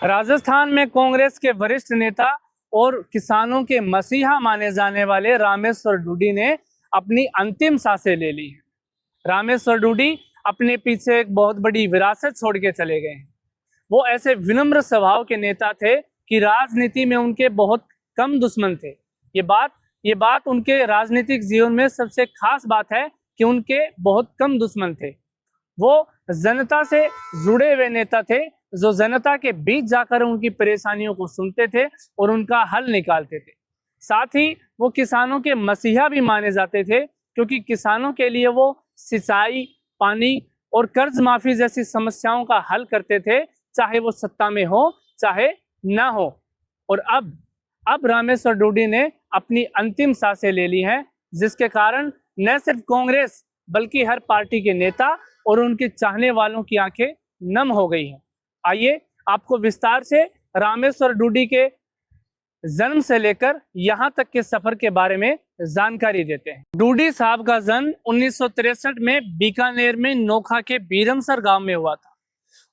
राजस्थान में कांग्रेस के वरिष्ठ नेता और किसानों के मसीहा माने जाने वाले रामेश्वर डूडी ने अपनी अंतिम सांसें ले ली हैं। रामेश्वर डूडी अपने पीछे एक बहुत बड़ी विरासत छोड़ के चले गए हैं। वो ऐसे विनम्र स्वभाव के नेता थे कि राजनीति में उनके बहुत कम दुश्मन थे। ये बात उनके राजनीतिक जीवन में सबसे खास बात है कि उनके बहुत कम दुश्मन थे। वो जनता से जुड़े हुए नेता थे जो जनता के बीच जाकर उनकी परेशानियों को सुनते थे और उनका हल निकालते थे। साथ ही वो किसानों के मसीहा भी माने जाते थे, क्योंकि किसानों के लिए वो सिंचाई, पानी और कर्ज माफी जैसी समस्याओं का हल करते थे, चाहे वो सत्ता में हो चाहे ना हो। और अब रामेश्वर डूडी ने अपनी अंतिम सांसें ले ली हैं, जिसके कारण न सिर्फ कांग्रेस बल्कि हर पार्टी के नेता और उनके चाहने वालों की आंखें नम हो गई हैं। आइए आपको विस्तार से रामेश्वर डूडी के जन्म से लेकर यहां तक के सफर के बारे में जानकारी देते हैं। डूडी साहब का जन्म 1963 में बीकानेर में नोखा के बीरमसर गांव में हुआ था।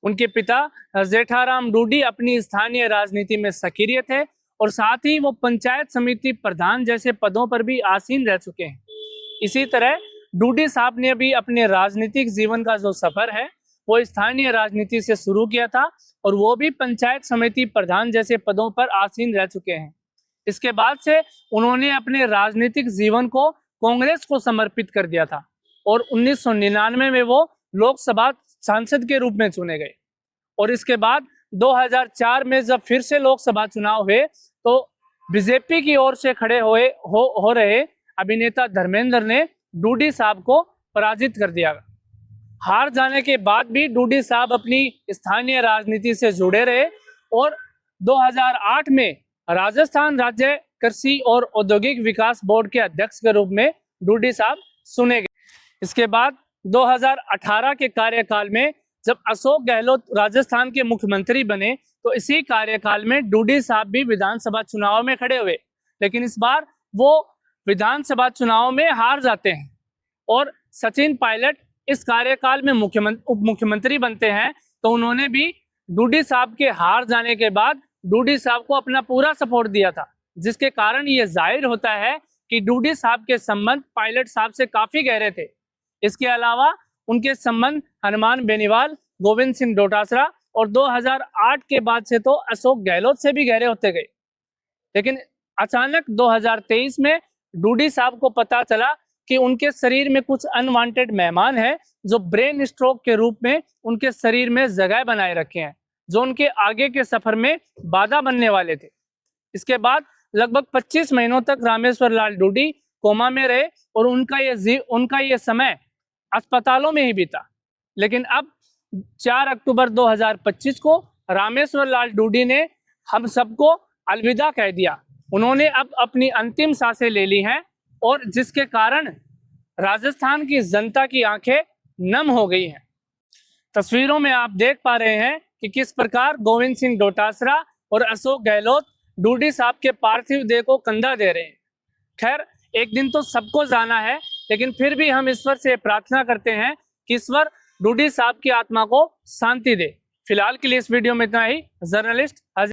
उनके पिता जेठाराम डूडी अपनी स्थानीय राजनीति में सक्रिय थे और साथ ही वो पंचायत समिति प्रधान जैसे पदों पर भी आसीन रह चुके हैं। इसी तरह डूडी साहब ने भी अपने राजनीतिक जीवन का जो सफर है वो स्थानीय राजनीति से शुरू किया था और वो भी पंचायत समिति प्रधान जैसे पदों पर आसीन रह चुके हैं। इसके बाद से उन्होंने अपने राजनीतिक जीवन को कांग्रेस को समर्पित कर दिया था और 1999 में वो लोकसभा सांसद के रूप में चुने गए। और इसके बाद 2004 में जब फिर से लोकसभा चुनाव हुए तो बीजेपी की ओर से खड़े हो रहे अभिनेता धर्मेंद्र ने डूडी साहब को पराजित कर दिया। हार जाने के बाद भी डूडी साहब अपनी स्थानीय राजनीति से जुड़े रहे और 2008 में राजस्थान राज्य कृषि और औद्योगिक विकास बोर्ड के अध्यक्ष के रूप में डूडी साहब चुने गए। इसके बाद 2018 के कार्यकाल में जब अशोक गहलोत राजस्थान के मुख्यमंत्री बने तो इसी कार्यकाल में डूडी साहब भी विधानसभा चुनाव में खड़े हुए, लेकिन इस बार वो विधानसभा चुनाव में हार जाते हैं और सचिन पायलट इस कार्यकाल में उप मुख्यमंत्री बनते हैं। तो उन्होंने भी डूडी साहब के हार जाने के बाद डूडी साहब को अपना पूरा सपोर्ट दिया था, जिसके कारण ये जाहिर होता है कि डूडी साहब के संबंध पायलट साहब से काफी गहरे थे। इसके अलावा उनके संबंध हनुमान बेनीवाल, गोविंद सिंह डोटासरा और 2008 के बाद से तो अशोक गहलोत से भी गहरे होते गए। लेकिन अचानक 2023 में डूडी साहब को पता चला कि उनके शरीर में कुछ अनवांटेड मेहमान हैं जो ब्रेन स्ट्रोक के रूप में उनके शरीर में जगह बनाए रखे हैं, जो उनके आगे के सफर में बाधा बनने वाले थे। इसके बाद लगभग 25 महीनों तक रामेश्वर लाल डूडी कोमा में रहे और उनका ये समय अस्पतालों में ही बीता। लेकिन अब 4 अक्टूबर 2025 को रामेश्वर लाल डूडी ने हम सबको अलविदा कह दिया। उन्होंने अब अपनी अंतिम सांसें ले ली हैं और जिसके कारण राजस्थान की जनता की आंखें नम हो गई हैं। तस्वीरों में आप देख पा रहे हैं कि किस प्रकार गोविंद सिंह डोटासरा और अशोक गहलोत डूडी साहब के पार्थिव देह को कंधा दे रहे हैं। खैर, एक दिन तो सबको जाना है, लेकिन फिर भी हम ईश्वर से प्रार्थना करते हैं कि ईश्वर डूडी साहब की आत्मा को शांति दे। फिलहाल के लिए इस वीडियो में इतना ही। जर्नलिस्ट